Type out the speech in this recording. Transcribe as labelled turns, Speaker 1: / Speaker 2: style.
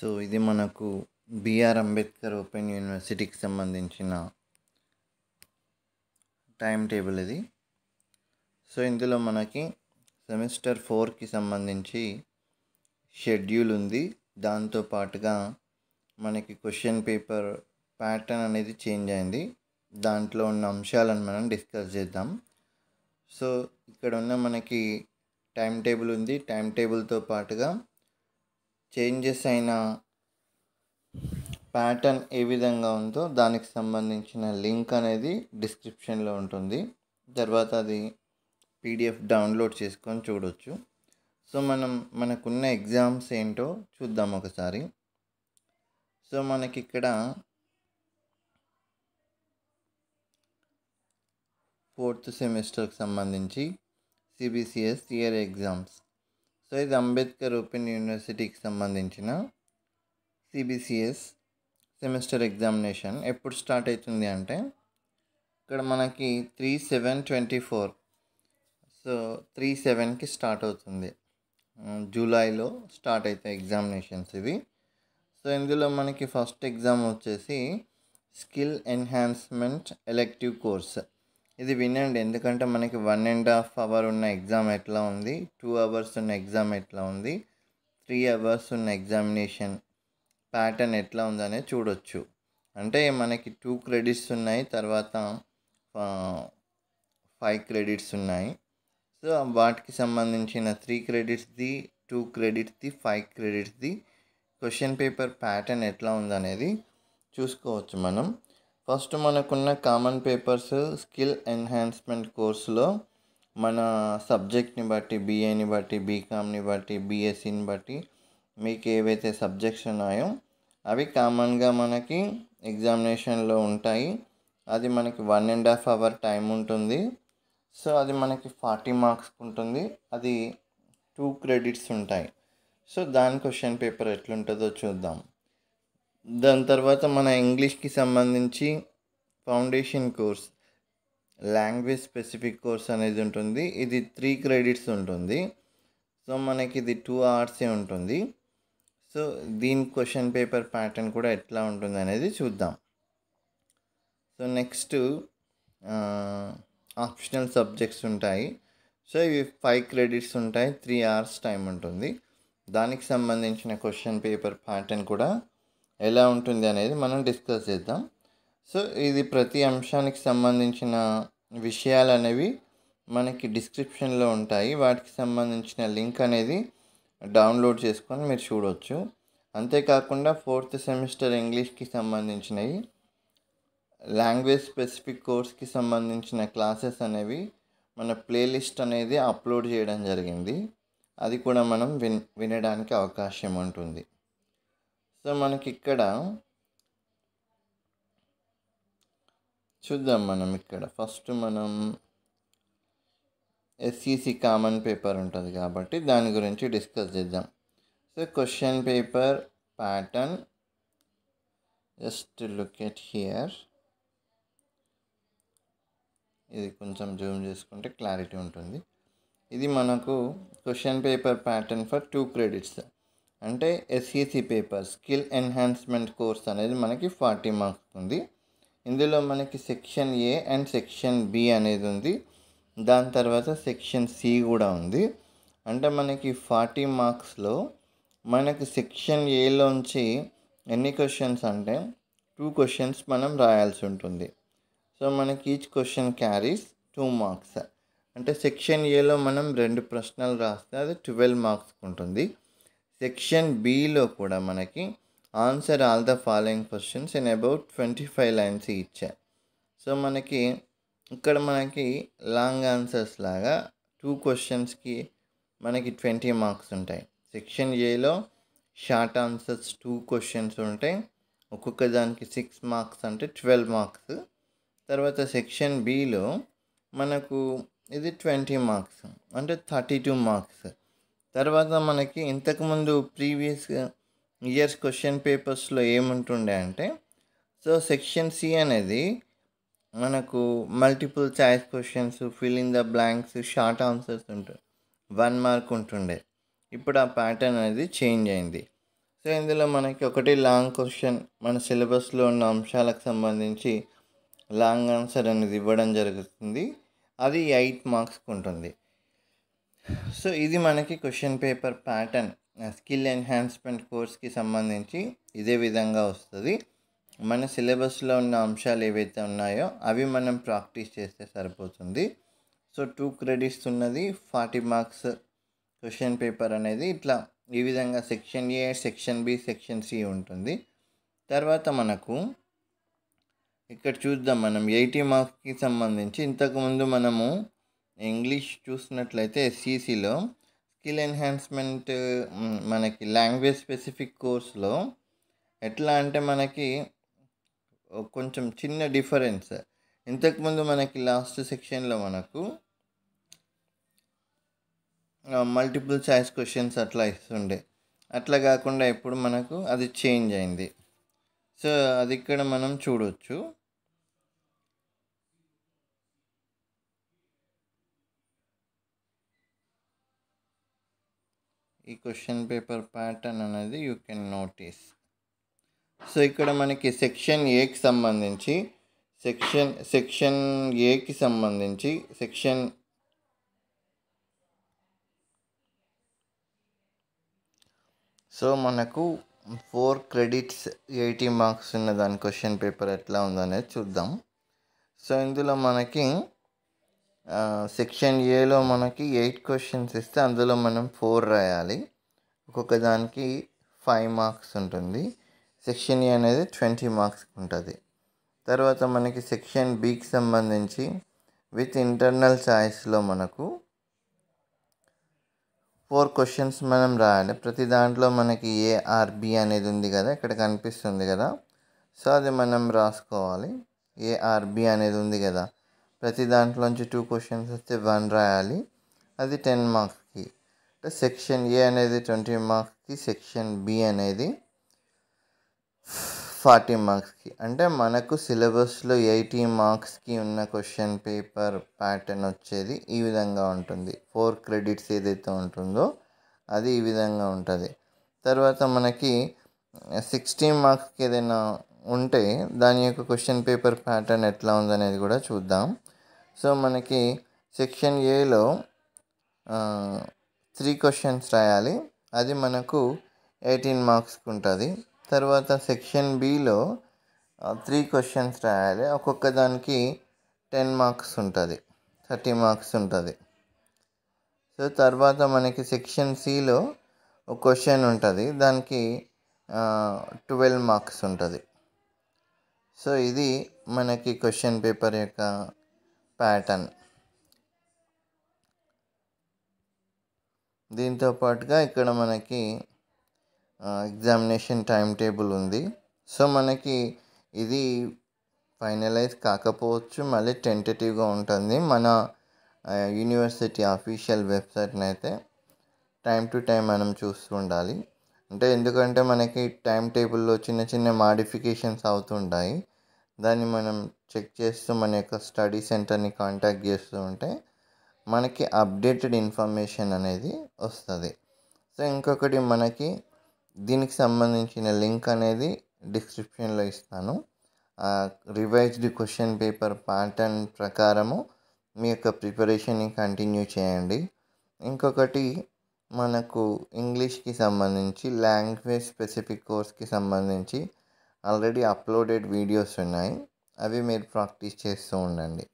Speaker 1: So ఇది మనకు BR Ambedkar open యూనివర్సిటీకి సంబంధించిన టైం టేబుల్ ఇది. సో ఇందులో మనకి సెమిస్టర్ 4కి సంబంధించి షెడ్యూల్ ఉంది. దాంతో పాటుగా మనకి క్వశ్చన్ పేపర్ ప్యాటర్న్ అనేది చేంజ్ అయింది. దాంట్లో ఉన్న అంశాలను మనం డిస్కస్ చేద్దాం. సో ఇక్కడ ఉన్న మనకి టైం టేబుల్ ఉంది. టైం టేబుల్తో పాటుగా చేంజెస్ అయిన ప్యాటర్న్ ఏ విధంగా ఉందో దానికి సంబంధించిన లింక్ అనేది డిస్క్రిప్షన్లో ఉంటుంది. తర్వాత అది పీడిఎఫ్ డౌన్లోడ్ చేసుకొని చూడొచ్చు. సో మనకున్న ఎగ్జామ్స్ ఏంటో చూద్దాం ఒకసారి. సో మనకి ఇక్కడ 4th సెమిస్టర్కి సంబంధించి సిబిసిఎస్ ఇయర్ ఎగ్జామ్స్. సో ఇది అంబేద్కర్ ఓపెన్ యూనివర్సిటీకి సంబంధించిన సిబిసిఎస్ సెమిస్టర్ ఎగ్జామినేషన్ ఎప్పుడు స్టార్ట్ అవుతుంది అంటే ఇక్కడ మనకి 3/7/24. సో 3/7కి స్టార్ట్ అవుతుంది. జూలైలో స్టార్ట్ అవుతాయి ఎగ్జామినేషన్స్ ఇవి. సో ఇందులో మనకి ఫస్ట్ ఎగ్జామ్ వచ్చేసి స్కిల్ ఎన్హాన్స్మెంట్ ఎలెక్టివ్ కోర్స్. ఇది వినండి, ఎందుకంటే మనకి 1.5 అవర్ ఉన్న ఎగ్జామ్ ఎట్లా ఉంది, 2 అవర్స్ ఉన్న ఎగ్జామ్ ఎట్లా ఉంది, 3 అవర్స్ ఉన్న ఎగ్జామినేషన్ ప్యాటర్న్ ఎట్లా ఉందనేది చూడొచ్చు. అంటే మనకి 2 క్రెడిట్స్ ఉన్నాయి, తర్వాత 5 క్రెడిట్స్ ఉన్నాయి. సో వాటికి సంబంధించిన 3 క్రెడిట్స్ది, 2 క్రెడిట్స్ది, 5 క్రెడిట్స్ది క్వశ్చన్ పేపర్ ప్యాటర్న్ ఎట్లా ఉందనేది చూసుకోవచ్చు మనం. ఫస్ట్ మనకున్న కామన్ పేపర్స్ స్కిల్ ఎన్హాన్స్మెంట్ కోర్సులో మన సబ్జెక్ట్ని బట్టి, బీఏని బట్టి, బీకామ్ని బట్టి, బీఎస్సీని బట్టి మీకు ఏవైతే సబ్జెక్ట్స్ ఉన్నాయో అవి కామన్గా మనకి ఎగ్జామినేషన్లో ఉంటాయి. అది మనకి 1.5 అవర్ టైం ఉంటుంది. సో అది మనకి 40 మార్క్స్ ఉంటుంది. అది 2 క్రెడిట్స్ ఉంటాయి. సో దాని క్వశ్చన్ పేపర్ ఎట్లుంటుందో చూద్దాం. దాని తర్వాత మన ఇంగ్లీష్కి సంబంధించి foundation course, language specific course అనేది ఉంటుంది. ఇది 3 క్రెడిట్స్ ఉంటుంది. సో మనకి ఇది 2 అవర్సే ఉంటుంది. సో దీని క్వశ్చన్ పేపర్ ప్యాటర్న్ కూడా ఎట్లా ఉంటుంది అనేది చూద్దాం. సో నెక్స్ట్ ఆప్షనల్ సబ్జెక్ట్స్ ఉంటాయి. సో ఇవి 5 క్రెడిట్స్ ఉంటాయి, 3 అవర్స్ టైం ఉంటుంది. దానికి సంబంధించిన క్వశ్చన్ పేపర్ ప్యాటర్న్ కూడా ఎలా ఉంటుంది అనేది మనం డిస్కస్ చేద్దాం. సో ఇది ప్రతి అంశానికి సంబంధించిన విషయాలు అనేవి మనకి డిస్క్రిప్షన్లో ఉంటాయి. వాటికి సంబంధించిన లింక్ అనేది డౌన్లోడ్ చేసుకొని మీరు చూడవచ్చు. అంతేకాకుండా 4th సెమిస్టర్ ఇంగ్లీష్కి సంబంధించినవి, లాంగ్వేజ్ స్పెసిఫిక్ కోర్స్కి సంబంధించిన క్లాసెస్ అనేవి మన ప్లేలిస్ట్ అనేది అప్లోడ్ చేయడం జరిగింది. అది కూడా మనం వినడానికి అవకాశం ఉంటుంది. సో మనకి ఇక్కడ చూద్దాం. మనం ఇక్కడ ఫస్ట్ మనం ఎస్ఈసి కామన్ పేపర్ ఉంటుంది కాబట్టి దాని గురించి డిస్కస్ చేద్దాం. So question paper pattern, just look at here. ఇది కొంచెం జూమ్ చేసుకుంటే క్లారిటీ ఉంటుంది. ఇది మనకు question paper pattern for 2 credits. అంటే SEC paper skill enhancement course అనేది మనకి 40 మార్క్స్ ఉంది. ఇందులో మనకి section A and section B అనేది ఉంది. దాని తర్వాత సెక్షన్ సి కూడా ఉంది. అంటే మనకి 40 మార్క్స్లో మనకి సెక్షన్ ఏలోంచి ఎన్ని క్వశ్చన్స్ అంటే 2 క్వశ్చన్స్ మనం రాయాల్సి ఉంటుంది. సో మనకి ఈచ్ క్వశ్చన్ క్యారీస్ 2 మార్క్స్. అంటే సెక్షన్ ఏలో మనం 2 ప్రశ్నలు రాస్తే అది 12 మార్క్స్ ఉంటుంది. సెక్షన్ బిలో కూడా మనకి answer all the following questions in about 25 lines ఇచ్చారు. సో మనకి ఇక్కడ మనకి లాంగ్ ఆన్సర్స్ లాగా 2 క్వశ్చన్స్కి మనకి 20 మార్క్స్ ఉంటాయి. సెక్షన్ ఏలో షార్ట్ ఆన్సర్స్ 2 క్వశ్చన్స్ ఉంటాయి, ఒక్కొక్క దానికి 6 మార్క్స్ అంటే 12 మార్క్స్. తర్వాత సెక్షన్ బిలో మనకు ఇది 20 మార్క్స్ అంటే 32 మార్క్స్. తర్వాత మనకి ఇంతకుముందు ప్రీవియస్ ఇయర్స్ క్వశ్చన్ పేపర్స్లో ఏముంటుండే అంటే, సో సెక్షన్ సి అనేది మనకు multiple choice questions, fill in the blanks, short answers ఉంటాయి, 1 మార్క్ ఉంటుండే. ఇప్పుడు ఆ ప్యాటర్న్ అనేది చేంజ్ అయింది. సో ఇందులో మనకి ఒకటి లాంగ్ క్వశ్చన్ మన సిలబస్లో ఉన్న అంశాలకు సంబంధించి లాంగ్ ఆన్సర్ అనేది ఇవ్వడం జరుగుతుంది. అది 8 మార్క్స్కి ఉంటుంది. సో ఇది మనకి question paper pattern skill enhancement కోర్స్కి సంబంధించి ఇదే విధంగా వస్తుంది. మన సిలబస్లో ఉన్న అంశాలు ఏవైతే ఉన్నాయో అవి మనం ప్రాక్టీస్ చేస్తే సరిపోతుంది. సో 2 క్రెడిట్స్ ఉన్నది, 40 మార్క్స్ క్వశ్చన్ పేపర్ అనేది ఇట్లా ఈ విధంగా section A, section B, section C ఉంటుంది. తర్వాత మనకు ఇక్కడ చూద్దాం, మనం 80 మార్క్స్కి సంబంధించి ఇంతకుముందు మనము ఇంగ్లీష్ చూసినట్లయితే ఎస్ఈసిలో స్కిల్ ఎన్హాన్స్మెంట్ మనకి లాంగ్వేజ్ స్పెసిఫిక్ కోర్స్లో ఎట్లా అంటే మనకి కొంచెం చిన్న డిఫరెన్స్. ఇంతకుముందు మనకి లాస్ట్ సెక్షన్లో మనకు మల్టిపుల్ చాయిస్ క్వశ్చన్స్ అట్లా ఇస్తుండే, అట్లా కాకుండా ఇప్పుడు మనకు అది చేంజ్ అయింది. సో అది ఇక్కడ మనం చూడవచ్చు. ఈ క్వశ్చన్ పేపర్ ప్యాటర్న్ అనేది యూ కెన్ నోటీస్. సో ఇక్కడ మనకి సెక్షన్ ఏకి సంబంధించి సెక్షన్ ఏకి సంబంధించి సో మనకు 4 క్రెడిట్స్ 80 మార్క్స్ ఉన్న దాని క్వశ్చన్ పేపర్ ఎట్లా ఉందనేది చూద్దాం. సో ఇందులో మనకి సెక్షన్ ఏలో మనకి 8 క్వశ్చన్స్ ఇస్తే అందులో మనం 4 రాయాలి. ఒక్కొక్క దానికి 5 మార్క్స్ ఉంటుంది. సెక్షన్ ఏ అనేది 20 మార్క్స్ ఉంటుంది. తర్వాత మనకి సెక్షన్ బికి సంబంధించి విత్ ఇంటర్నల్ చాయిస్లో మనకు 4 క్వశ్చన్స్ మనం రాయాలి. ప్రతి దాంట్లో మనకి ఏఆర్బి అనేది ఉంది కదా, ఇక్కడ కనిపిస్తుంది కదా. సో అది మనం రాసుకోవాలి. ఏఆర్బి అనేది ఉంది కదా, ప్రతి దాంట్లోంచి 2 క్వశ్చన్స్ వస్తే 1 రాయాలి. అది 10 మార్క్స్కి. సెక్షన్ ఏ అనేది 20 మార్క్స్కి, సెక్షన్ బి అనేది 40 మార్క్స్కి. అంటే మనకు సిలబస్లో 80 మార్క్స్కి ఉన్న క్వశ్చన్ పేపర్ ప్యాటర్న్ వచ్చేది ఈ విధంగా ఉంటుంది. 4 క్రెడిట్స్ ఏదైతే ఉంటుందో అది ఈ విధంగా ఉంటుంది. తర్వాత మనకి 16 మార్క్స్కి ఏదైనా ఉంటే దాని యొక్క క్వశ్చన్ పేపర్ ప్యాటర్న్ ఎట్లా ఉందనేది కూడా చూద్దాం. సో మనకి సెక్షన్ ఏలో 3 క్వశ్చన్స్ రాయాలి, అది మనకు 18 మార్క్స్కి ఉంటుంది. తర్వాత సెక్షన్ బిలో 3 క్వశ్చన్స్ రాయాలి, ఒక్కొక్క దానికి 10 మార్క్స్ ఉంటుంది, 30 మార్క్స్ ఉంటుంది. సో తర్వాత మనకి సెక్షన్ సిలో ఒక క్వశ్చన్ ఉంటుంది, దానికి 12 మార్క్స్ ఉంటుంది. సో ఇది మనకి క్వశ్చన్ పేపర్ యొక్క ప్యాటర్న్. దీంతో పాటుగా ఇక్కడ మనకి ఎగ్జామినేషన్ టైం టేబుల్ ఉంది. సో మనకి ఇది ఫైనలైజ్ కాకపోవచ్చు, మళ్ళీ టెంటేటివ్గా ఉంటుంది. మన యూనివర్సిటీ అఫీషియల్ వెబ్సైట్ని అయితే టైం టు టైం మనం చూస్తూ ఉండాలి. అంటే ఎందుకంటే మనకి టైం టేబుల్లో చిన్న చిన్న మాడిఫికేషన్స్ అవుతుంటాయి. దాన్ని మనం చెక్ చేస్తూ మన యొక్క స్టడీ సెంటర్ని కాంటాక్ట్ చేస్తూ ఉంటే మనకి అప్డేటెడ్ ఇన్ఫర్మేషన్ అనేది వస్తుంది. సో ఇంకొకటి, మనకి దీనికి సంబంధించిన లింక్ అనేది డిస్క్రిప్షన్లో ఇస్తాను. రివైజ్డ్ క్వశ్చన్ పేపర్ ప్యాటర్న్ ప్రకారము మీ యొక్క ప్రిపరేషన్ని కంటిన్యూ చేయండి. ఇంకొకటి, మనకు ఇంగ్లీష్కి సంబంధించి లాంగ్వేజ్ స్పెసిఫిక్ కోర్స్కి సంబంధించి ఆల్రెడీ అప్లోడెడ్ వీడియోస్ ఉన్నాయి, అవి మీరు ప్రాక్టీస్ చేస్తూ ఉండండి.